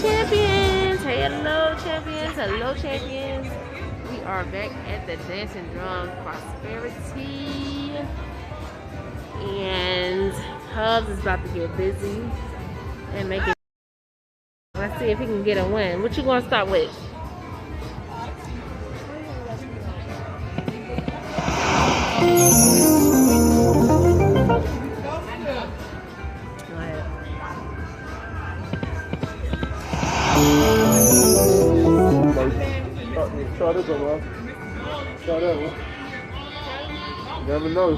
champions. Hello, champions. Hello, champions. We are back at the Dancing Drum Prosperity. And Hubs is about to get busy and make it. Let's see if he can get a win. What you gonna start with? Try this one, bro. Try that one. You never know.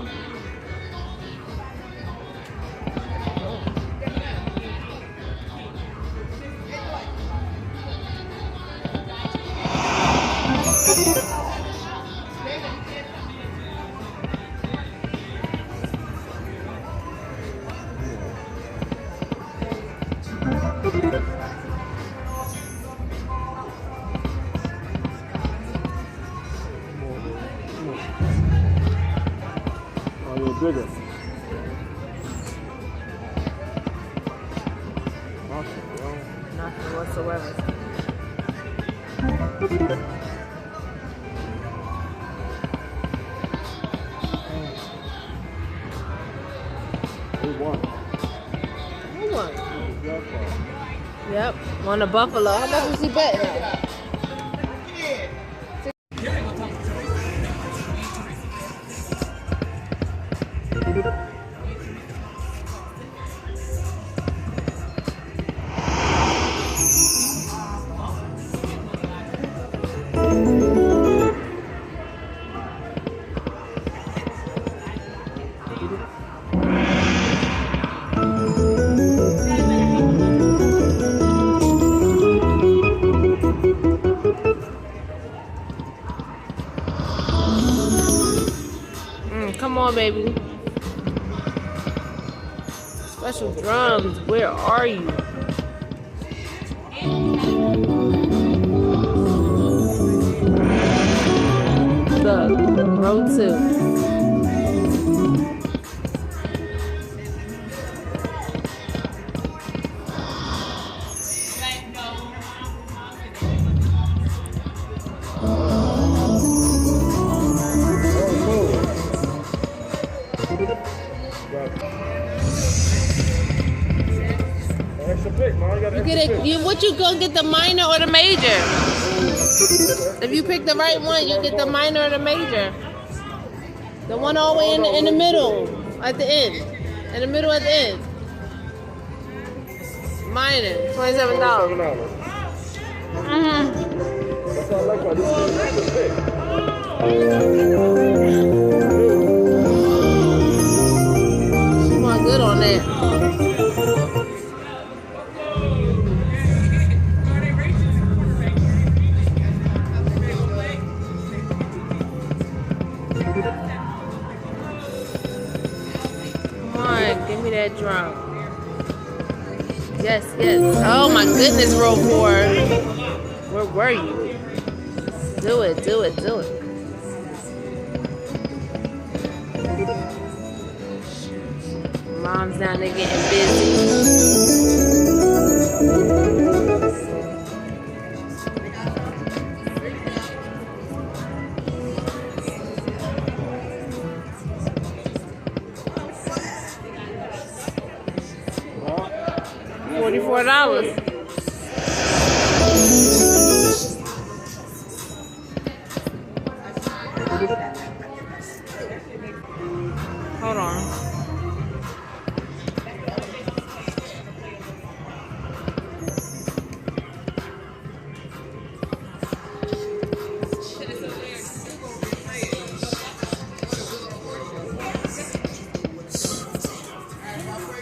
Bigger. Nothing whatsoever. Who won? Who won? Yep, won the Buffalo. How much was he betting on? Come on, baby. Special drums, where are you? Look, row 2. What you gonna get, the minor or the major? If you pick the right one, you get the minor or the major. The one all the way in the middle, at the end. In the middle at the end. Minor, $27. That's what I like about this thing. She went good on that. Give me that drum. Yes, yes. Oh my goodness, row 4. Where were you? Do it, do it, do it. Mom's down there getting busy. $44. Hold on.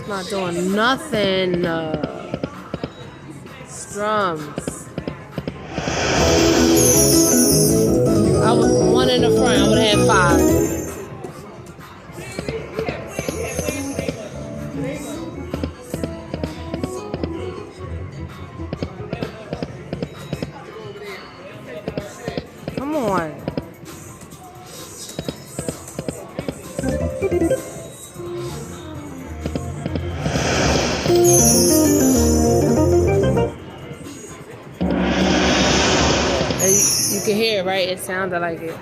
Not doing nothing. Drums. I was one in the front. I would have had 5. Come on. right. It sounded like it.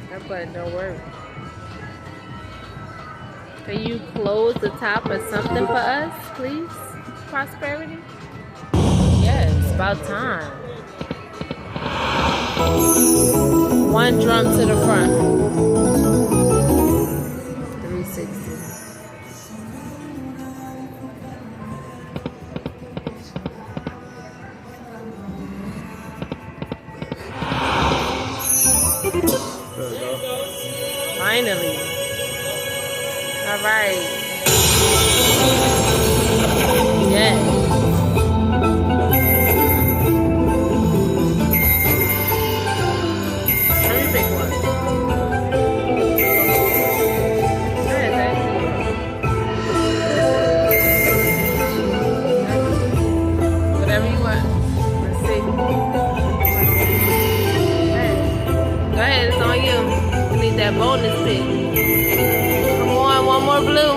That button don't work. Can you close the top or something for us, please? Prosperity? Yes, about time. One drum to the front. 360. Finally. All right. Yeah. Let me pick one. Where is that? Whatever you want. Let's see. Go ahead, it's on you. We need that bonus pick. Come on, one more blue.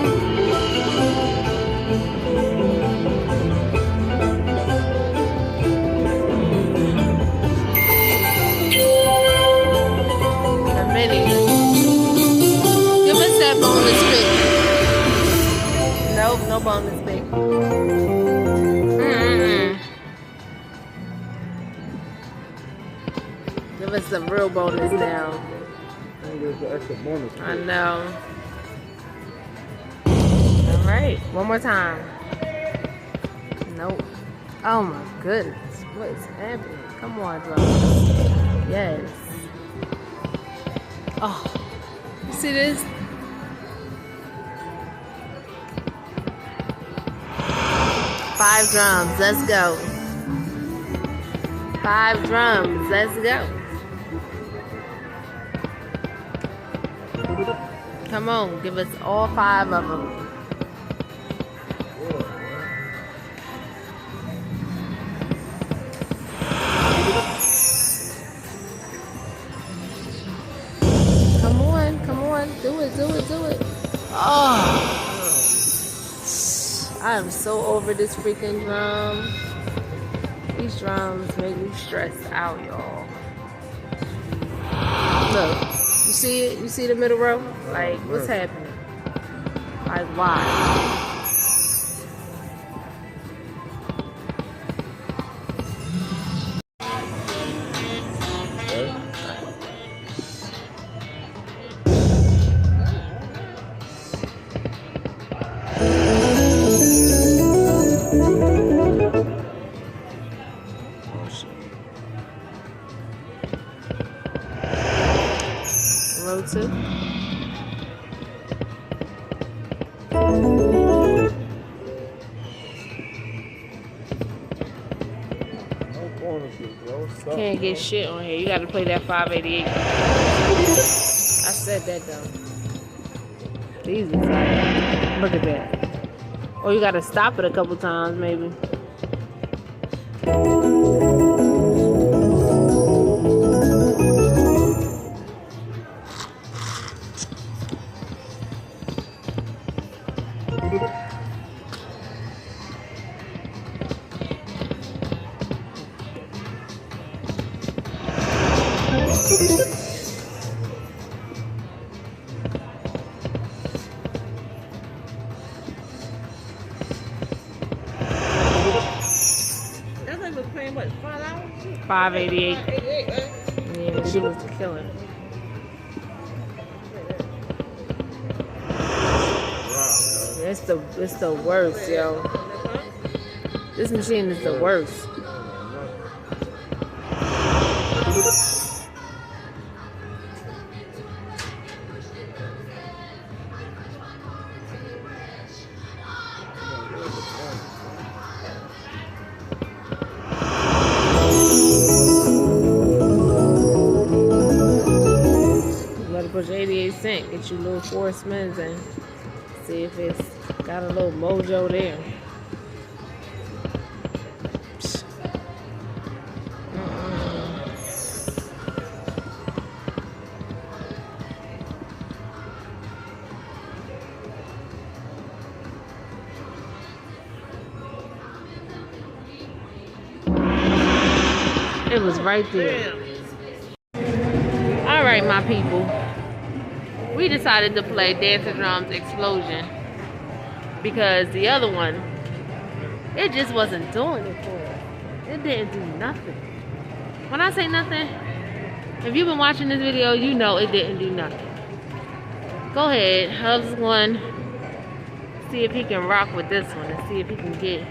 Give us that bonus pick. Nope, no bonus pick. Give us the real bonus now. I know. All right, one more time. Nope. Oh my goodness, what is happening? Come on, bro. Yes. Oh, you see this? Five drums, let's go. 5 drums, let's go. Come on, give us all 5 of them. Come on, do it. Oh, I am so over this freaking drum. These drums make me stressed out, y'all. Look, you see it? You see the middle row? Like, what's happening? Like, why? Row 2. Can't get shit on here. You gotta play that 588. I said that though. These is like, look at that. Or you gotta stop it a couple times maybe. Playing what, 5 hours? 588. Yeah, she was killing. It's the worst, yo. This machine is the worst. Push 88 cents, get you little 4 spins and see if it's got a little mojo there. it was right there. All right, my people. We decided to play Dance and Drums Explosion because the other one, it just wasn't doing it for us. It didn't do nothing. When I say nothing, if you've been watching this video, you know it didn't do nothing. Go ahead, Hubs one. See if he can rock with this one and see if he can get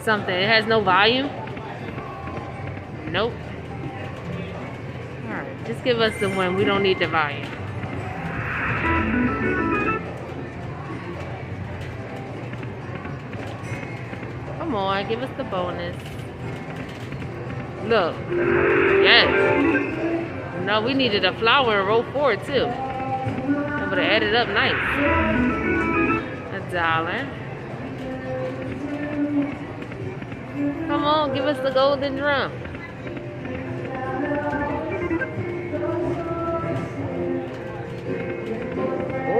something. It has no volume. Nope. Alright, just give us the one. We don't need the volume. Come on, give us the bonus. Look. Yes. No, we needed a flower in row 4 too. That would have added up nice. $1. Come on, give us the golden drum.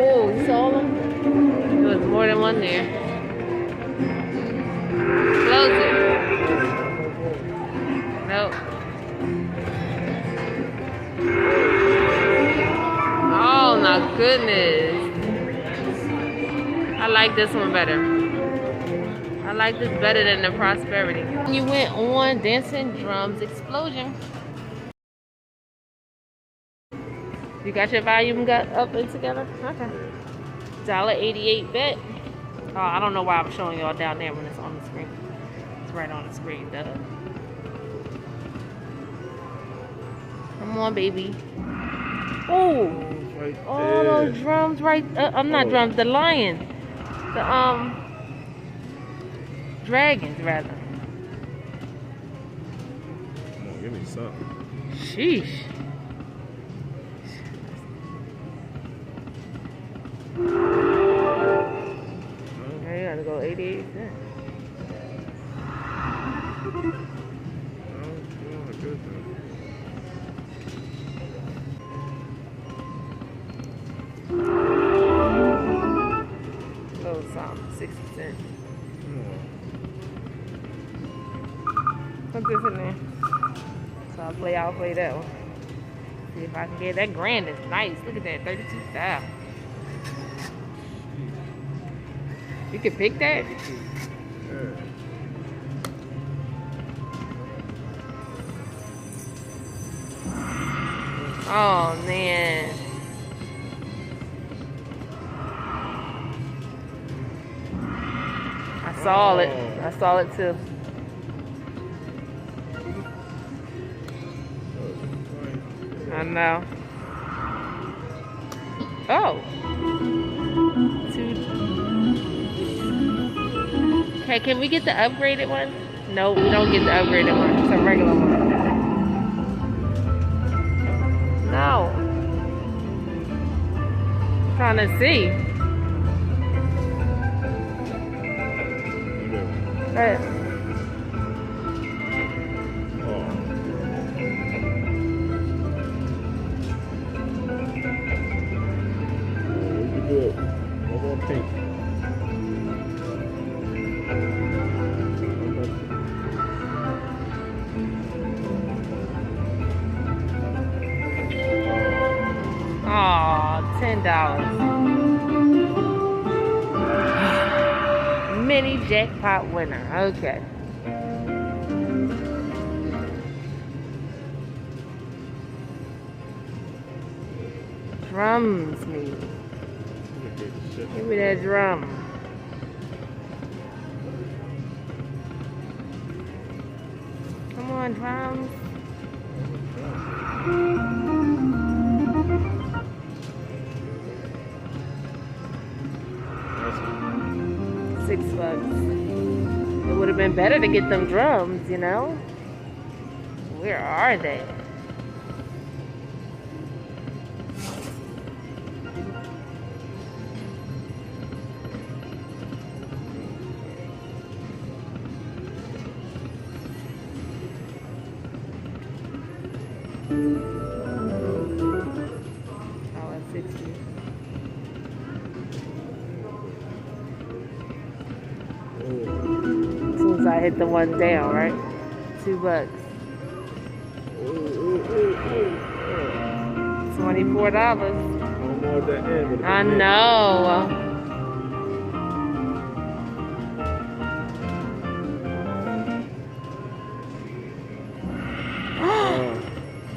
Oh, you saw them? There was more than one there. Close it. Nope. Oh my goodness. I like this one better. I like this better than the Prosperity. You went on Dancing Drums Explosion. You got your volume up and together? Okay. $1.88 bet. Oh, I don't know why I'm showing y'all down there when it's on the screen. It's right on the screen, duh. Come on, baby. Oh, Right all those drums right. I'm not drums. The lion. The dragons rather. Come on, give me something. Sheesh. Yeah, you gotta go 88 cents. Oh, something, 60 cents. Put this in there. So I'll play that one. See if I can get that grand is nice. Look at that, 32,000. You can pick that? Oh man. I saw it. I saw it too. I know. Oh. Okay, can we get the upgraded one? No, we don't get the upgraded one. It's a regular one. No. I'm trying to see. Right. Good. One more pink. Aw, $10. Mini jackpot winner. Okay. Drums me. Give me that drum. Come on, drums. $6. It would have been better to get them drums, you know? Where are they? $1.60. As soon as I hit the one down, right? $2. $94. No more at the end. But I know.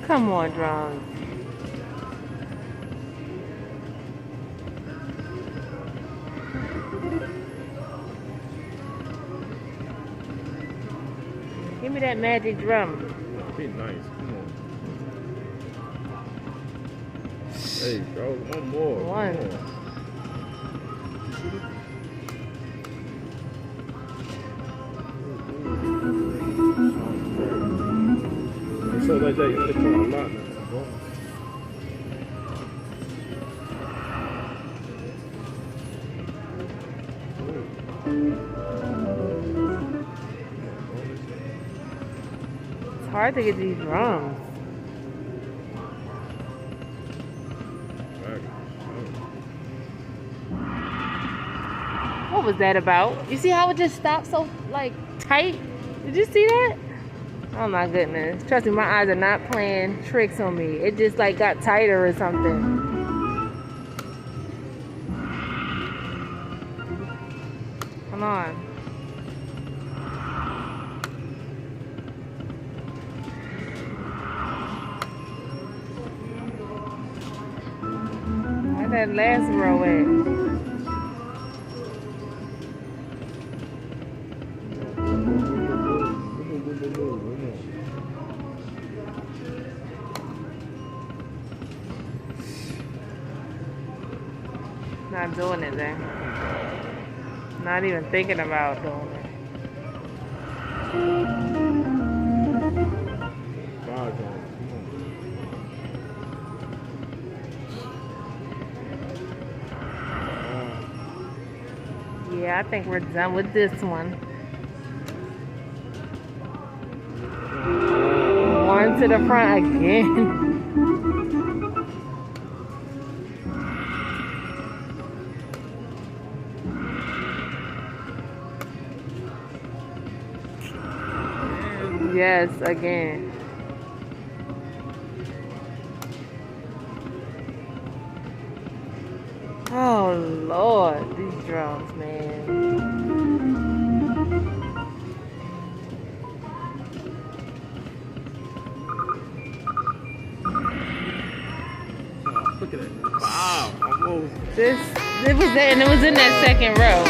Come on, drums. Give me that magic drum. Be nice. Come on. Hey, bro, one more. One. So like that, you gotta call a lot now. It's hard to get these drums. What was that about? You see how it just stopped so like tight? Did you see that? Oh my goodness. Trust me, my eyes are not playing tricks on me. It just like got tighter or something. Come on. Where's that last row at? Not doing it then. Not even thinking about doing it. Yeah, I think we're done with this one. One to the front again. Yes, again. Oh Lord, these drums, man. Look at that. Wow, almost. It was in that second row.